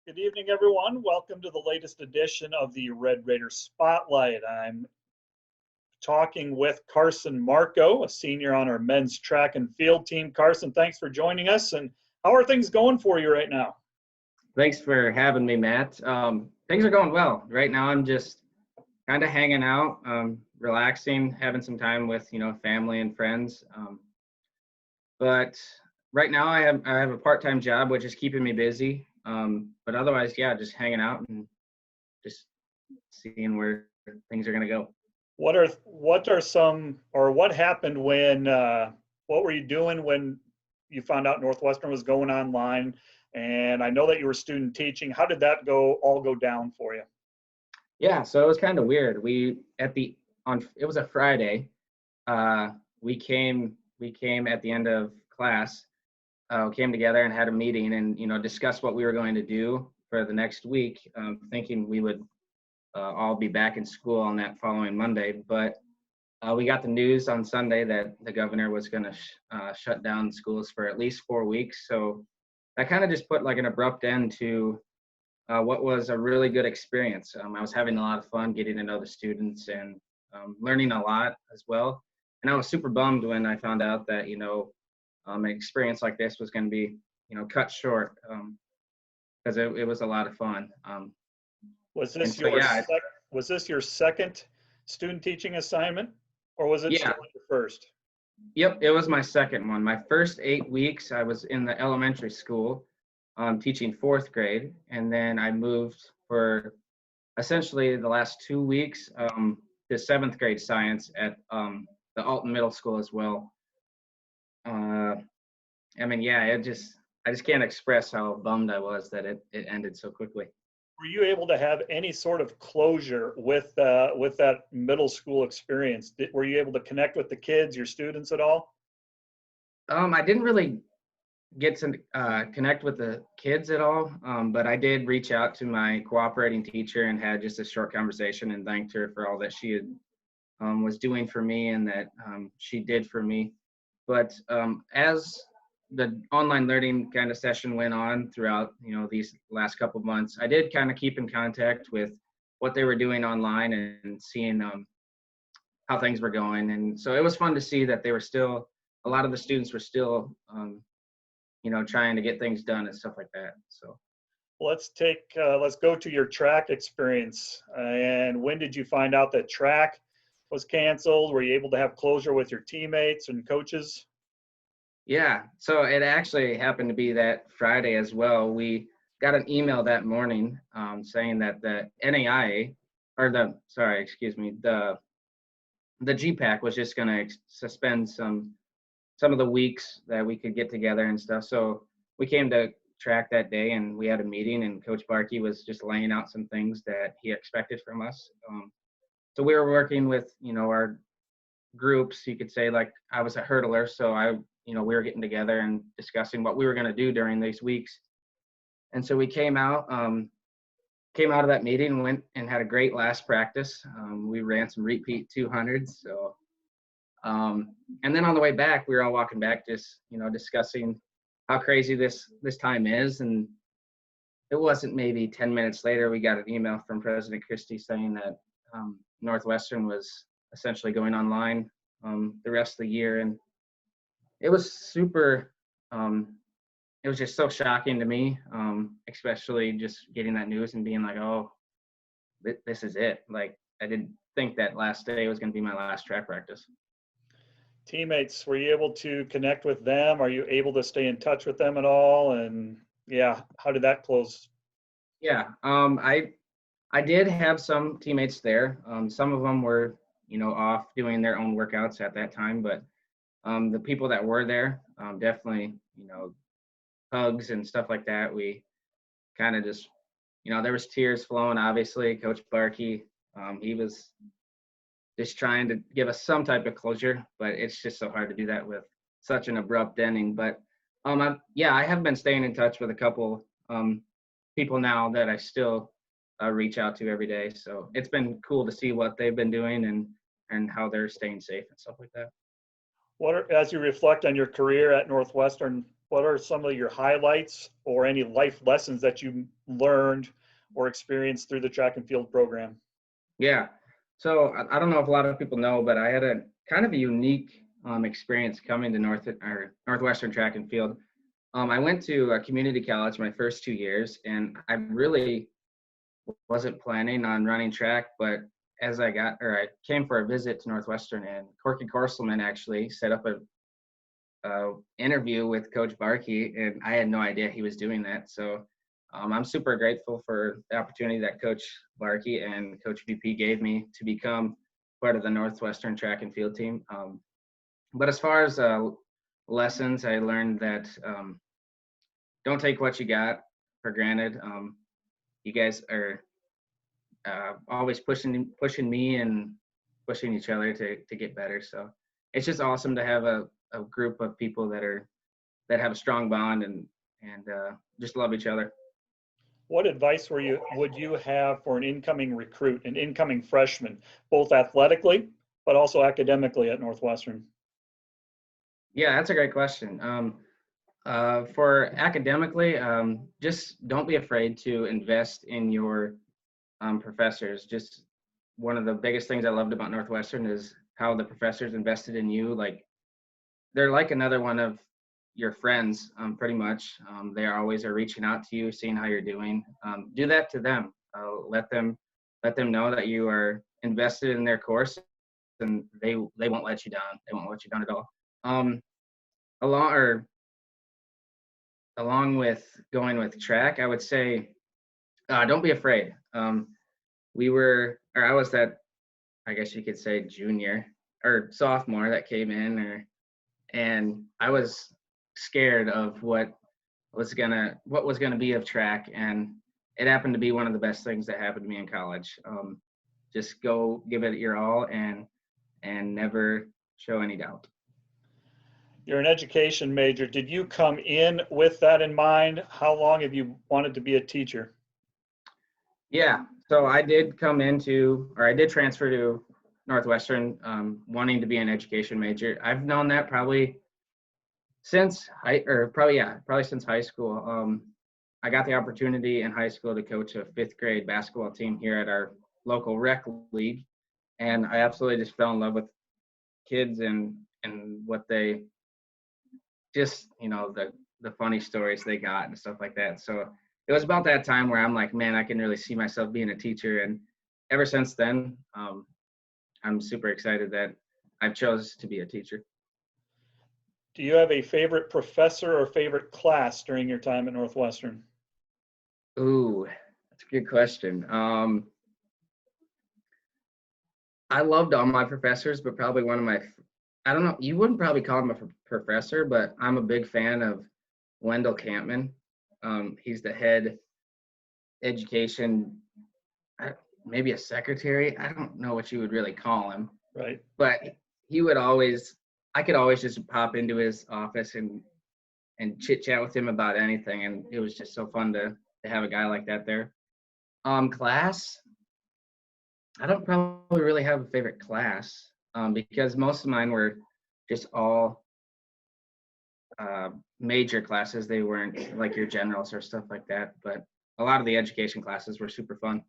Good evening, everyone. Welcome to the latest edition of the Red Raider Spotlight. I'm talking with Carson Marco, a senior on our men's track and field team. Carson, thanks for joining us. And how are things going for you right now? Thanks for having me, Matt. Things are going well. Right now, I'm just kind of hanging out, relaxing, having some time with, family and friends. But right now, I have a part-time job, which is keeping me busy. But otherwise, yeah, just hanging out and just seeing where things are going to go. What happened when, what were you doing when you found out Northwestern was going online? And I know that you were student teaching. How did that all go down for you? Yeah, so it was kind of weird. It was a Friday. We came at the end of class, came together and had a meeting and discussed what we were going to do for the next week, thinking we would all be back in school on that following Monday. But we got the news on Sunday that the governor was going to shut down schools for at least 4 weeks. So that kind of just put like an abrupt end to what was a really good experience. I was having a lot of fun getting to know the students and learning a lot as well. And I was super bummed when I found out that, an experience like this was going to be, cut short because it was a lot of fun. Was this your second student teaching assignment, or was it still your first? Yep, it was my second one. My first 8 weeks, I was in the elementary school teaching fourth grade, and then I moved for essentially the last 2 weeks to seventh grade science at the Alton Middle School as well. I just can't express how bummed I was that it ended so quickly. Were you able to have any sort of closure with that middle school experience? Were you able to connect with the kids, your students at all? I didn't really get to connect with the kids at all, but I did reach out to my cooperating teacher and had just a short conversation and thanked her for all that she had was doing for me and that she did for me. But as the online learning kind of session went on throughout, these last couple of months, I did kind of keep in contact with what they were doing online and seeing how things were going. And so it was fun to see that a lot of the students were still, trying to get things done and stuff like that. So let's go to your track experience. And when did you find out that track was canceled? Were you able to have closure with your teammates and coaches? Yeah, so it actually happened to be that Friday as well. We got an email that morning saying that the the GPAC was just going to suspend some of the weeks that we could get together and stuff. So we came to track that day and we had a meeting, and Coach Barkey was just laying out some things that he expected from us. So we were working with, our groups, you could say. Like, I was a hurdler, so we were getting together and discussing what we were going to do during these weeks. And so we came out of that meeting, went and had a great last practice. We ran some repeat 200s. So, and then on the way back, we were all walking back, just, discussing how crazy this time is. And it wasn't maybe 10 minutes later, we got an email from President Christie saying that Northwestern was essentially going online the rest of the year. And it was super, it was just so shocking to me, especially just getting that news and being like, oh, this is it. Like, I didn't think that last day was going to be my last track practice. Teammates, were you able to connect with them? Are you able to stay in touch with them at all? And yeah, how did that close? Yeah, I did have some teammates there. Some of them were, off doing their own workouts at that time, but the people that were there, definitely, hugs and stuff like that. We kind of just, there was tears flowing, obviously. Coach Barkey, he was just trying to give us some type of closure, but it's just so hard to do that with such an abrupt ending. But I have been staying in touch with a couple people now that I still reach out to every day. So it's been cool to see what they've been doing and how they're staying safe and stuff like that. As you reflect on your career at Northwestern, what are some of your highlights or any life lessons that you learned or experienced through the track and field program? Yeah. So I don't know if a lot of people know, but I had a kind of a unique experience coming to Northwestern Track and Field. I went to a community college my first 2 years, and I really wasn't planning on running track. But as I came for a visit to Northwestern, and Corky Korselman actually set up a interview with Coach Barkey, and I had no idea he was doing that. So I'm super grateful for the opportunity that Coach Barkey and Coach VP gave me to become part of the Northwestern Track and Field team. But as far as lessons, I learned that don't take what you got for granted. You guys are always pushing me and pushing each other to get better. So it's just awesome to have a group of people that have a strong bond and just love each other. What advice would you have for an incoming recruit, an incoming freshman, both athletically but also academically at Northwestern? Yeah, that's a great question. For academically, just don't be afraid to invest in your professors. Just one of the biggest things I loved about Northwestern is how the professors invested in you. Like they're like another one of your friends, pretty much. They always are reaching out to you, seeing how you're doing. Do that to them. Let them know that you are invested in their course, and they won't let you down. They won't let you down at all. Along with going with track, I would say don't be afraid. I was that, I guess you could say, junior or sophomore that came in, and I was scared of what was gonna be of track, and it happened to be one of the best things that happened to me in college. Just go give it your all and never show any doubt. You're an education major. Did you come in with that in mind? How long have you wanted to be a teacher? Yeah, so I did transfer to Northwestern, wanting to be an education major. I've known that probably since since high school. I got the opportunity in high school to coach a 5th grade basketball team here at our local rec league, and I absolutely just fell in love with kids and what they just, the funny stories they got and stuff like that. So it was about that time where I'm like, man, I can really see myself being a teacher. And ever since then, I'm super excited that I've chose to be a teacher. Do you have a favorite professor or favorite class during your time at Northwestern? Ooh, that's a good question. I loved all my professors, but probably I don't know, you wouldn't probably call him a professor, but I'm a big fan of Wendell Campman. He's the head education, maybe a secretary. I don't know what you would really call him. Right. But I could always just pop into his office and chit chat with him about anything. And it was just so fun to have a guy like that there. Class, I don't probably really have a favorite class, because most of mine were just all major classes. They weren't like your generals or stuff like that, but a lot of the education classes were super fun.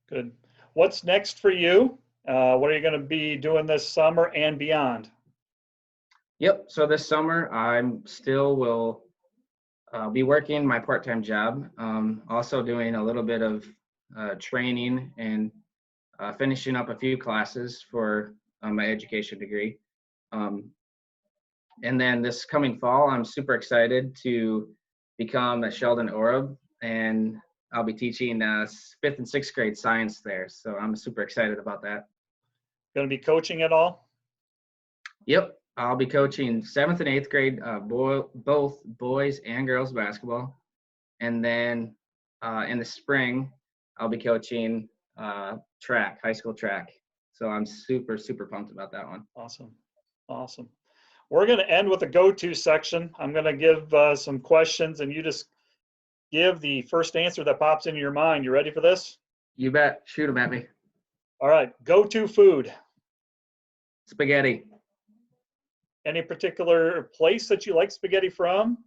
Good. What's next for you? What are you going to be doing this summer and beyond? Yep. So this summer, will be working my part-time job. Also doing a little bit of training and finishing up a few classes for my education degree. And then this coming fall, I'm super excited to become a Sheldon Orab, and I'll be teaching 5th and 6th grade science there. So I'm super excited about that. Going to be coaching at all? Yep. I'll be coaching 7th and 8th grade, both boys and girls basketball. And then in the spring, I'll be coaching track, high school track. So I'm super, super pumped about that one. Awesome. Awesome. We're going to end with a go-to section. I'm going to give some questions, and you just give the first answer that pops into your mind. You ready for this? You bet. Shoot them at me. All right. Go-to food. Spaghetti. Any particular place that you like spaghetti from?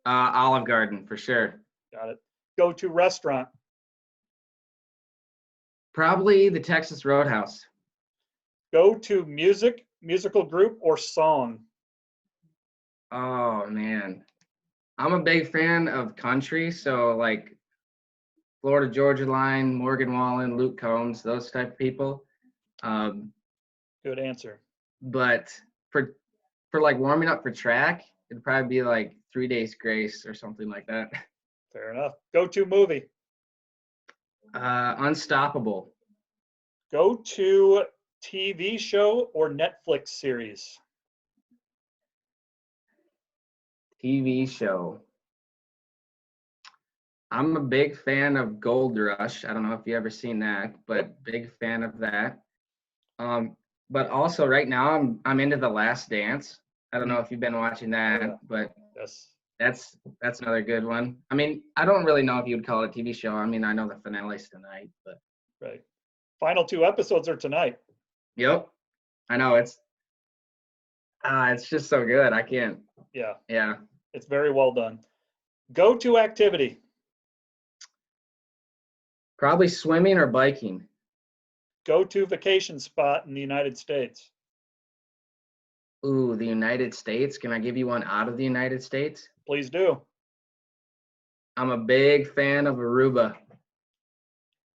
Olive Garden for sure. Got it. Go-to restaurant. Probably the Texas Roadhouse. Go-to musical group or song. Oh man, I'm a big fan of country, so like Florida Georgia Line, Morgan Wallen, Luke Combs, those type of people. Um, Good answer. but for like warming up for track, it'd probably be like 3 Days Grace or something like that. Fair enough. Go-to movie. Unstoppable. Go-to TV show or Netflix series. TV show. I'm a big fan of Gold Rush. I don't know if you ever seen that, but big fan of that. But also right now I'm into The Last Dance. I don't know if you've been watching that, Yeah. but Yes. that's another good one. I mean, I don't really know if you would call it a TV show. I mean, I know the finale's tonight, but Right. Final 2 episodes are tonight. yep. I know it's just so good. I can't. Yeah. Yeah. It's very well done. Go-to activity. Probably swimming or biking. Go-to vacation spot in the United States. Ooh, the United States. Can I give you one out of the United States? Please do. I'm a big fan of Aruba.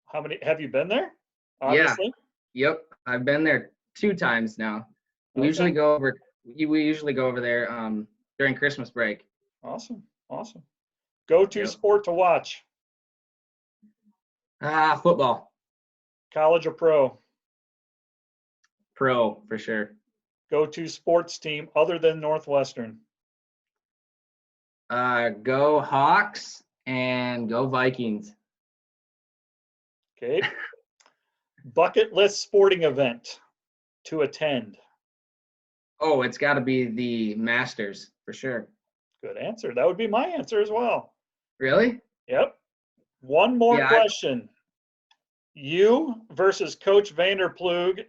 How many have you been there? Yeah. Obviously. Yep. I've been there 2 times now. We Okay. usually go over there during Christmas break. Awesome. Awesome. Go-to Yep. sport to watch. Football. College or pro. Pro for sure. Go-to sports team other than Northwestern. Go Hawks and go Vikings. Okay. Bucket list sporting event to attend. Oh, it's got to be the Masters for sure. Good answer. That would be my answer as well. Really? Yep. One more Yeah, question. You versus Coach Vanderplug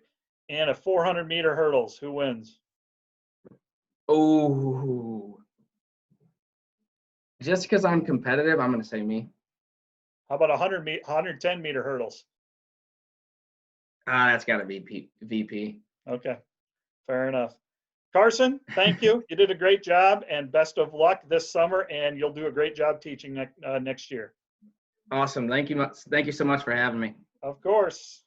in a 400-meter hurdles. Who wins? Oh. Just because I'm competitive, I'm going to say me. How about 110-meter hurdles? That's got to be VP. Okay. Fair enough. Carson, thank you. You did a great job, and best of luck this summer, and you'll do a great job teaching next year. Awesome. Thank you so much for having me. Of course.